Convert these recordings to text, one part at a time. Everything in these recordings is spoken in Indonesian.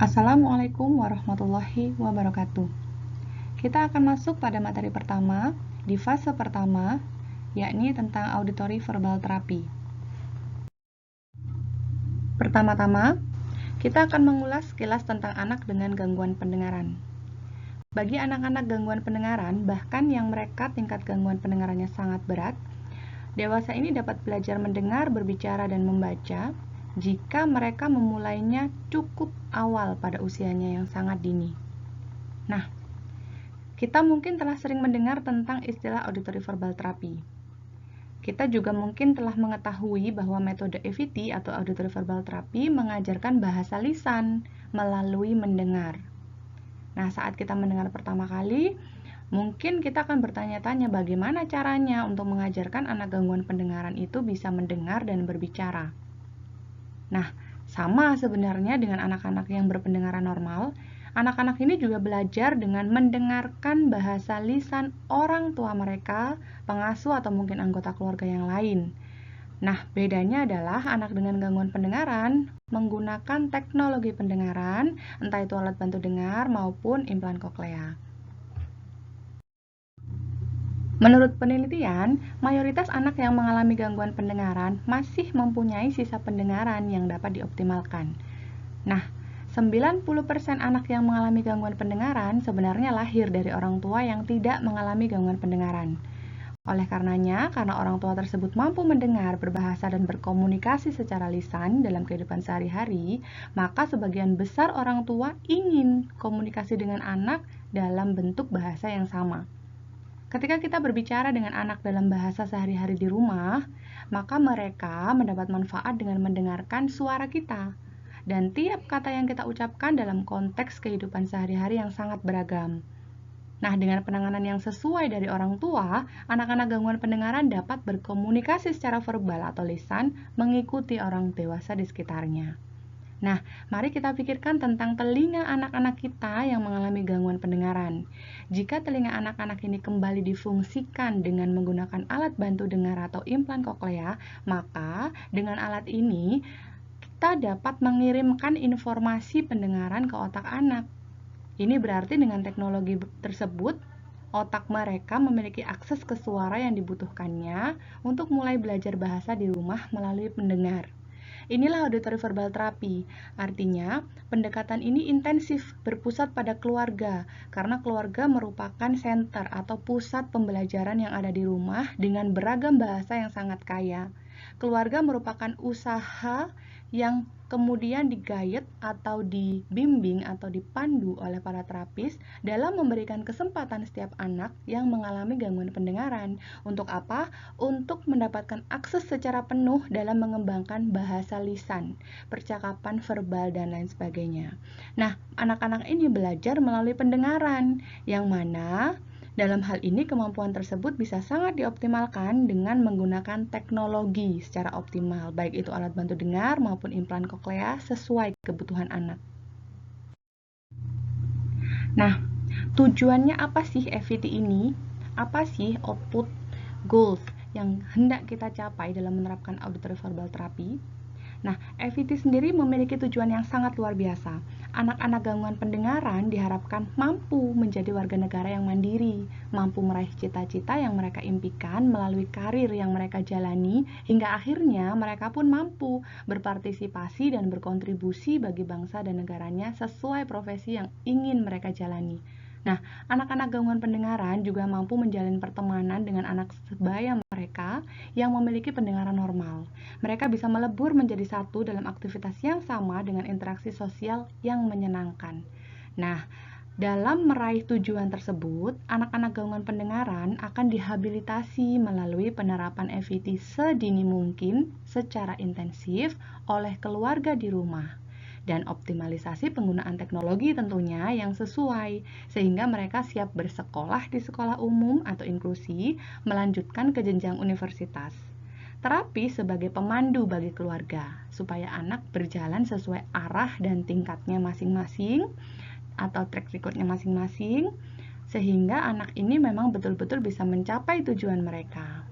Assalamualaikum warahmatullahi wabarakatuh. Kita akan masuk pada materi pertama di fase pertama, yakni tentang auditory verbal therapy. Pertama-tama, kita akan mengulas sekilas tentang anak dengan gangguan pendengaran. Bagi anak-anak gangguan pendengaran, bahkan yang mereka tingkat gangguan pendengarannya sangat berat, dewasa ini dapat belajar mendengar, berbicara, dan membaca jika mereka memulainya cukup awal pada usianya yang sangat dini. Nah, kita mungkin telah sering mendengar tentang istilah auditory verbal therapy. Kita juga mungkin telah mengetahui bahwa metode AVT atau auditory verbal therapy mengajarkan bahasa lisan melalui mendengar. Nah, saat kita mendengar pertama kali, mungkin kita akan bertanya-tanya bagaimana caranya untuk mengajarkan anak gangguan pendengaran itu bisa mendengar dan berbicara. Nah, sama sebenarnya dengan anak-anak yang berpendengaran normal, anak-anak ini juga belajar dengan mendengarkan bahasa lisan orang tua mereka, pengasuh atau mungkin anggota keluarga yang lain. Nah, bedanya adalah anak dengan gangguan pendengaran menggunakan teknologi pendengaran, entah itu alat bantu dengar maupun implan koklea. Menurut penelitian, mayoritas anak yang mengalami gangguan pendengaran masih mempunyai sisa pendengaran yang dapat dioptimalkan. Nah, 90% anak yang mengalami gangguan pendengaran sebenarnya lahir dari orang tua yang tidak mengalami gangguan pendengaran. Oleh karenanya, karena orang tua tersebut mampu mendengar, berbahasa, dan berkomunikasi secara lisan dalam kehidupan sehari-hari, maka sebagian besar orang tua ingin komunikasi dengan anak dalam bentuk bahasa yang sama. Ketika kita berbicara dengan anak dalam bahasa sehari-hari di rumah, maka mereka mendapat manfaat dengan mendengarkan suara kita. Dan tiap kata yang kita ucapkan dalam konteks kehidupan sehari-hari yang sangat beragam. Nah, dengan penanganan yang sesuai dari orang tua, anak-anak gangguan pendengaran dapat berkomunikasi secara verbal atau lisan mengikuti orang dewasa di sekitarnya. Nah, mari kita pikirkan tentang telinga anak-anak kita yang mengalami gangguan pendengaran. Jika telinga anak-anak ini kembali difungsikan dengan menggunakan alat bantu dengar atau implan koklea, maka dengan alat ini kita dapat mengirimkan informasi pendengaran ke otak anak. Ini berarti dengan teknologi tersebut, otak mereka memiliki akses ke suara yang dibutuhkannya untuk mulai belajar bahasa di rumah melalui pendengar. Inilah auditory verbal therapy. Artinya, pendekatan ini intensif, berpusat pada keluarga, karena keluarga merupakan center atau pusat pembelajaran yang ada di rumah dengan beragam bahasa yang sangat kaya. Keluarga merupakan usaha yang kemudian digayet atau dibimbing atau dipandu oleh para terapis dalam memberikan kesempatan setiap anak yang mengalami gangguan pendengaran. Untuk apa? Untuk mendapatkan akses secara penuh dalam mengembangkan bahasa lisan, percakapan verbal, dan lain sebagainya. Nah, anak-anak ini belajar melalui pendengaran, yang mana dalam hal ini kemampuan tersebut bisa sangat dioptimalkan dengan menggunakan teknologi secara optimal, baik itu alat bantu dengar maupun implan koklea sesuai kebutuhan anak. Nah, tujuannya apa sih FVT ini? Apa sih output goals yang hendak kita capai dalam menerapkan auditory verbal therapy? Nah, FVT sendiri memiliki tujuan yang sangat luar biasa. Anak-anak gangguan pendengaran diharapkan mampu menjadi warga negara yang mandiri, mampu meraih cita-cita yang mereka impikan melalui karir yang mereka jalani, hingga akhirnya mereka pun mampu berpartisipasi dan berkontribusi bagi bangsa dan negaranya sesuai profesi yang ingin mereka jalani. Nah, anak-anak gangguan pendengaran juga mampu menjalin pertemanan dengan anak sebaya mereka yang memiliki pendengaran normal. Mereka bisa melebur menjadi satu dalam aktivitas yang sama dengan interaksi sosial yang menyenangkan. Nah, dalam meraih tujuan tersebut, anak-anak gangguan pendengaran akan dihabilitasi melalui penerapan FVT sedini mungkin secara intensif oleh keluarga di rumah. Dan optimalisasi penggunaan teknologi tentunya yang sesuai, sehingga mereka siap bersekolah di sekolah umum atau inklusi, melanjutkan ke jenjang universitas. Terapi sebagai pemandu bagi keluarga, supaya anak berjalan sesuai arah dan tingkatnya masing-masing, atau track recordnya masing-masing, sehingga anak ini memang betul-betul bisa mencapai tujuan mereka.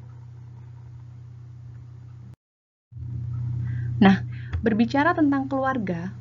Nah, berbicara tentang keluarga,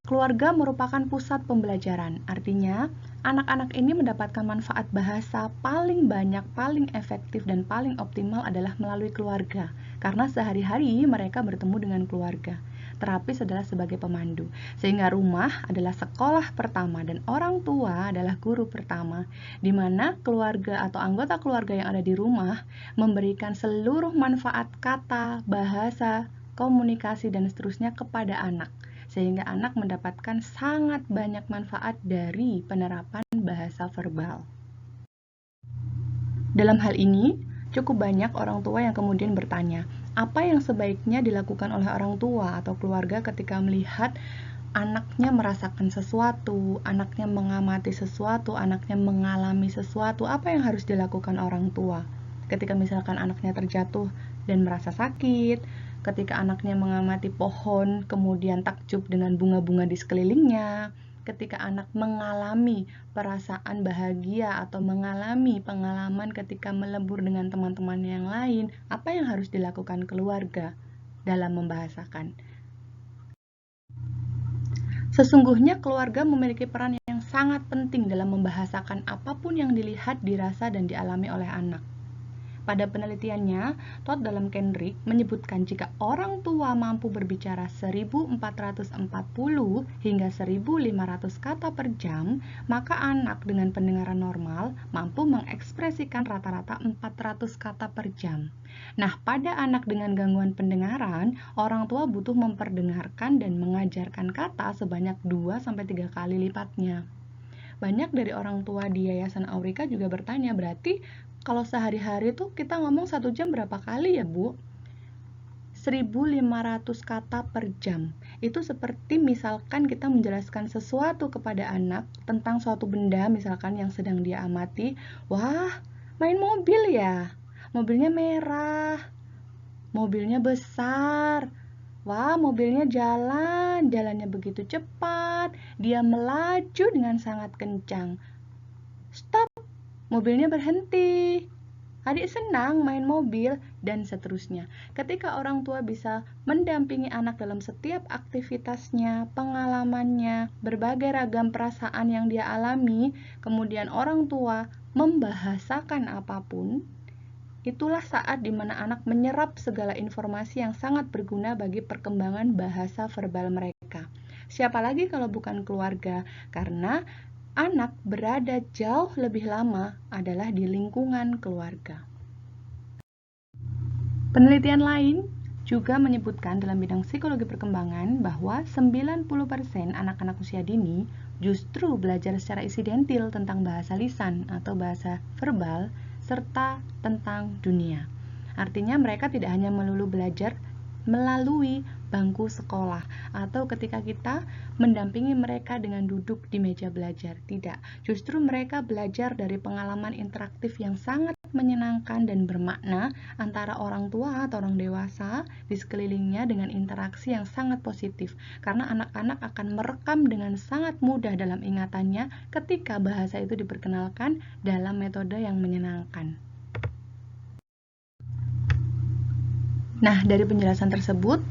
Keluarga merupakan pusat pembelajaran, artinya anak-anak ini mendapatkan manfaat bahasa paling banyak, paling efektif, dan paling optimal adalah melalui keluarga, karena sehari-hari mereka bertemu dengan keluarga. Terapis adalah sebagai pemandu, sehingga rumah adalah sekolah pertama dan orang tua adalah guru pertama, di mana keluarga atau anggota keluarga yang ada di rumah memberikan seluruh manfaat kata, bahasa, komunikasi, dan seterusnya kepada anak, sehingga anak mendapatkan sangat banyak manfaat dari penerapan bahasa verbal. Dalam hal ini, cukup banyak orang tua yang kemudian bertanya, apa yang sebaiknya dilakukan oleh orang tua atau keluarga ketika melihat anaknya merasakan sesuatu, anaknya mengamati sesuatu, anaknya mengalami sesuatu, apa yang harus dilakukan orang tua? Ketika misalkan anaknya terjatuh dan merasa sakit, ketika anaknya mengamati pohon, kemudian takjub dengan bunga-bunga di sekelilingnya, ketika anak mengalami perasaan bahagia atau mengalami pengalaman ketika melebur dengan teman-teman yang lain, apa yang harus dilakukan keluarga dalam membahasakan? Sesungguhnya keluarga memiliki peran yang sangat penting dalam membahasakan apapun yang dilihat, dirasa, dan dialami oleh anak. Pada penelitiannya, Todd dalam Kendrick menyebutkan jika orang tua mampu berbicara 1440 hingga 1500 kata per jam, maka anak dengan pendengaran normal mampu mengekspresikan rata-rata 400 kata per jam. Nah, pada anak dengan gangguan pendengaran, orang tua butuh memperdengarkan dan mengajarkan kata sebanyak 2-3 kali lipatnya. Banyak dari orang tua di Yayasan Aurika juga bertanya, berarti kalau sehari-hari tuh kita ngomong 1 jam berapa kali ya, Bu? 1500 kata per jam. Itu seperti misalkan kita menjelaskan sesuatu kepada anak tentang suatu benda misalkan yang sedang dia amati. Wah, main mobil ya? Mobilnya merah. Mobilnya besar. Wah, mobilnya jalannya begitu cepat. Dia melaju dengan sangat kencang. Stop, mobilnya berhenti. Adik senang main mobil, dan seterusnya. Ketika orang tua bisa mendampingi anak dalam setiap aktivitasnya, pengalamannya, berbagai ragam perasaan yang dia alami, kemudian orang tua membahasakan apapun, itulah saat di mana anak menyerap segala informasi yang sangat berguna bagi perkembangan bahasa verbal mereka. Siapa lagi kalau bukan keluarga? Karena anak berada jauh lebih lama adalah di lingkungan keluarga. Penelitian lain juga menyebutkan dalam bidang psikologi perkembangan bahwa 90% anak-anak usia dini justru belajar secara insidentil tentang bahasa lisan atau bahasa verbal serta tentang dunia. Artinya mereka tidak hanya melulu belajar melalui bangku sekolah atau ketika kita mendampingi mereka dengan duduk di meja belajar. Tidak, justru mereka belajar dari pengalaman interaktif yang sangat menyenangkan dan bermakna antara orang tua atau orang dewasa di sekelilingnya dengan interaksi yang sangat positif, karena anak-anak akan merekam dengan sangat mudah dalam ingatannya ketika bahasa itu diperkenalkan dalam metode yang menyenangkan. Nah, dari penjelasan tersebut,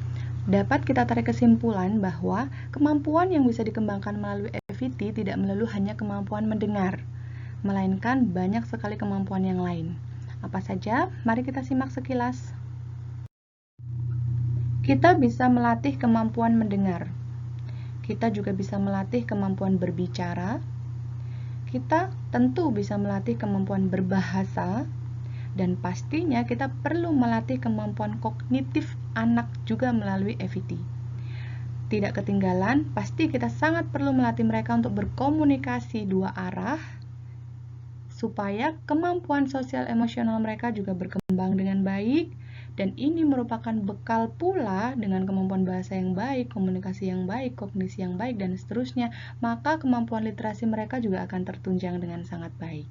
dapat kita tarik kesimpulan bahwa kemampuan yang bisa dikembangkan melalui EVT tidak melulu hanya kemampuan mendengar, melainkan banyak sekali kemampuan yang lain. Apa saja? Mari kita simak sekilas. Kita bisa melatih kemampuan mendengar. Kita juga bisa melatih kemampuan berbicara. Kita tentu bisa melatih kemampuan berbahasa. Dan pastinya kita perlu melatih kemampuan kognitif anak juga melalui EVT. Tidak ketinggalan, pasti kita sangat perlu melatih mereka untuk berkomunikasi dua arah, supaya kemampuan sosial emosional mereka juga berkembang dengan baik, dan ini merupakan bekal pula dengan kemampuan bahasa yang baik, komunikasi yang baik, kognisi yang baik, dan seterusnya, maka kemampuan literasi mereka juga akan tertunjang dengan sangat baik.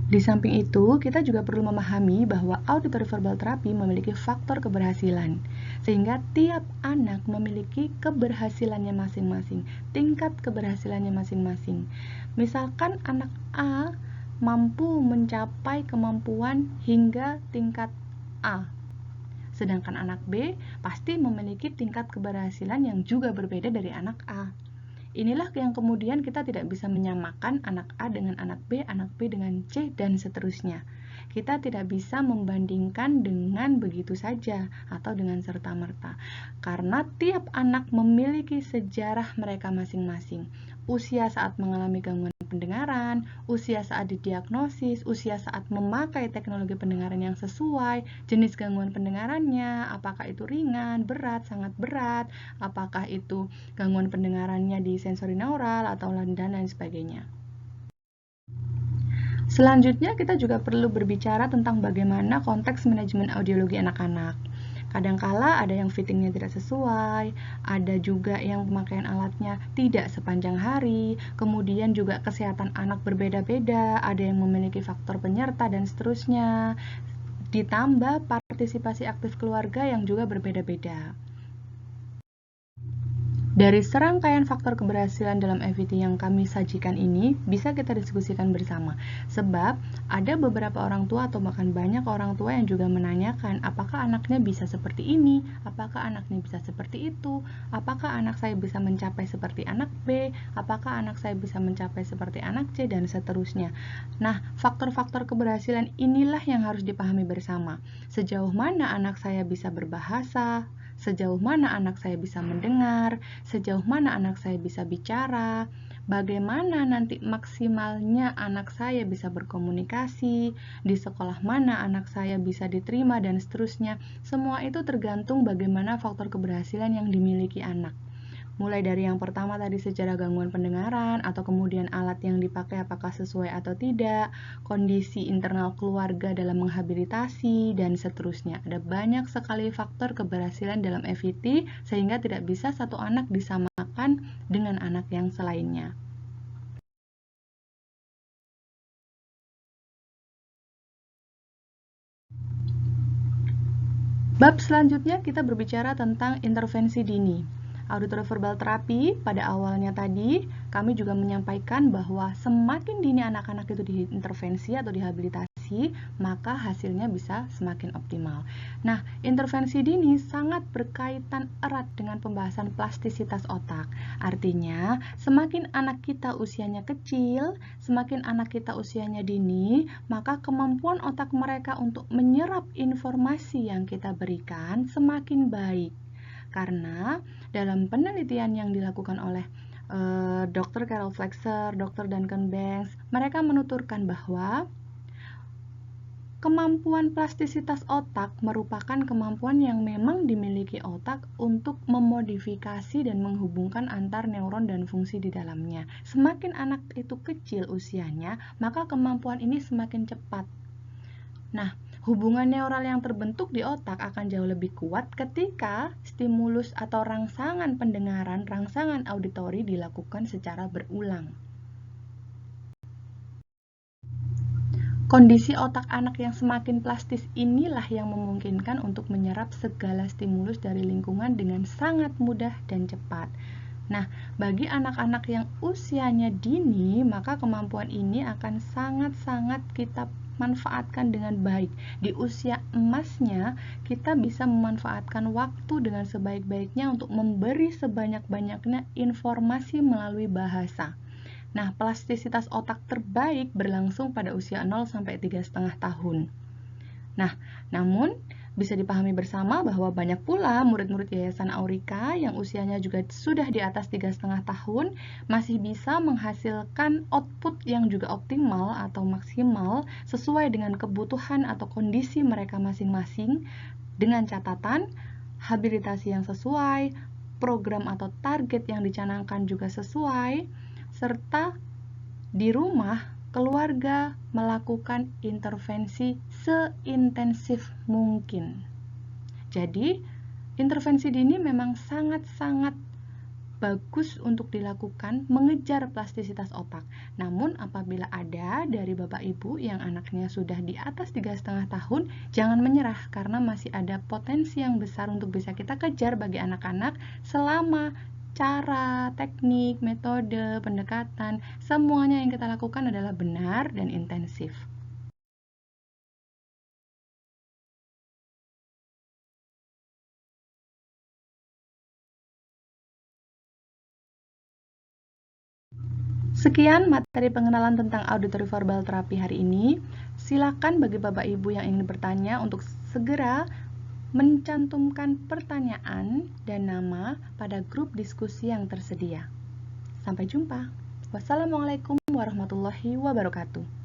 Di samping itu, kita juga perlu memahami bahwa auditory verbal therapy memiliki faktor keberhasilan, sehingga tiap anak memiliki keberhasilannya masing-masing, tingkat keberhasilannya masing-masing. Misalkan anak A mampu mencapai kemampuan hingga tingkat A, Sedangkan anak B pasti memiliki tingkat keberhasilan yang juga berbeda dari anak A. Inilah yang kemudian kita tidak bisa menyamakan anak A dengan anak B dengan C, dan seterusnya. Kita tidak bisa membandingkan dengan begitu saja atau dengan serta-merta, karena tiap anak memiliki sejarah mereka masing-masing. Usia saat mengalami gangguan pendengaran, usia saat didiagnosis, usia saat memakai teknologi pendengaran yang sesuai, jenis gangguan pendengarannya, apakah itu ringan, berat, sangat berat, apakah itu gangguan pendengarannya di sensorineural atau dan lain sebagainya. Selanjutnya kita juga perlu berbicara tentang bagaimana konteks manajemen audiologi anak-anak. Kadangkala ada yang fittingnya tidak sesuai, ada juga yang pemakaian alatnya tidak sepanjang hari, kemudian juga kesehatan anak berbeda-beda, ada yang memiliki faktor penyerta dan seterusnya, ditambah partisipasi aktif keluarga yang juga berbeda-beda. Dari serangkaian faktor keberhasilan dalam FET yang kami sajikan ini, bisa kita diskusikan bersama. Sebab, ada beberapa orang tua atau bahkan banyak orang tua yang juga menanyakan, apakah anaknya bisa seperti ini, apakah anaknya bisa seperti itu, apakah anak saya bisa mencapai seperti anak B, apakah anak saya bisa mencapai seperti anak C, dan seterusnya. Nah, faktor-faktor keberhasilan inilah yang harus dipahami bersama. Sejauh mana anak saya bisa berbahasa, sejauh mana anak saya bisa mendengar, sejauh mana anak saya bisa bicara, bagaimana nanti maksimalnya anak saya bisa berkomunikasi, di sekolah mana anak saya bisa diterima, dan seterusnya. Semua itu tergantung bagaimana faktor keberhasilan yang dimiliki anak. Mulai dari yang pertama tadi sejarah gangguan pendengaran, atau kemudian alat yang dipakai apakah sesuai atau tidak, kondisi internal keluarga dalam menghabilitasi, dan seterusnya. Ada banyak sekali faktor keberhasilan dalam FET sehingga tidak bisa satu anak disamakan dengan anak yang selainnya. Bab selanjutnya kita berbicara tentang intervensi dini. Auditory verbal terapi pada awalnya tadi kami juga menyampaikan bahwa semakin dini anak-anak itu diintervensi atau dihabilitasi, maka hasilnya bisa semakin optimal. Nah, intervensi dini sangat berkaitan erat dengan pembahasan plastisitas otak. Artinya, semakin anak kita usianya kecil, semakin anak kita usianya dini, maka kemampuan otak mereka untuk menyerap informasi yang kita berikan semakin baik. Karena dalam penelitian yang dilakukan oleh Dr. Carol Flexer, Dr. Duncan Banks, mereka menuturkan bahwa kemampuan plastisitas otak merupakan kemampuan yang memang dimiliki otak untuk memodifikasi dan menghubungkan antar neuron dan fungsi di dalamnya. Semakin anak itu kecil usianya, maka kemampuan ini semakin cepat. Nah, hubungan neural yang terbentuk di otak akan jauh lebih kuat ketika stimulus atau rangsangan pendengaran, rangsangan auditori dilakukan secara berulang. Kondisi otak anak yang semakin plastis inilah yang memungkinkan untuk menyerap segala stimulus dari lingkungan dengan sangat mudah dan cepat. Nah, bagi anak-anak yang usianya dini, maka kemampuan ini akan sangat-sangat kita manfaatkan dengan baik. Di usia emasnya, kita bisa memanfaatkan waktu dengan sebaik-baiknya untuk memberi sebanyak-banyaknya informasi melalui bahasa. Nah, plastisitas otak terbaik berlangsung pada usia 0 sampai 3,5 tahun. Nah, namun bisa dipahami bersama bahwa banyak pula murid-murid Yayasan Aurika yang usianya juga sudah di atas 3,5 tahun masih bisa menghasilkan output yang juga optimal atau maksimal sesuai dengan kebutuhan atau kondisi mereka masing-masing, dengan catatan habilitasi yang sesuai, program atau target yang dicanangkan juga sesuai, serta di rumah keluarga melakukan intervensi seintensif mungkin. Jadi, intervensi dini memang sangat-sangat bagus untuk dilakukan mengejar plastisitas otak. Namun, apabila ada dari Bapak Ibu yang anaknya sudah di atas 3,5 tahun, jangan menyerah karena masih ada potensi yang besar untuk bisa kita kejar bagi anak-anak selama cara, teknik, metode, pendekatan, semuanya yang kita lakukan adalah benar dan intensif. Sekian materi pengenalan tentang auditory verbal therapy hari ini. Silakan bagi Bapak Ibu yang ingin bertanya untuk segera mencantumkan pertanyaan dan nama pada grup diskusi yang tersedia. Sampai jumpa. Wassalamualaikum warahmatullahi wabarakatuh.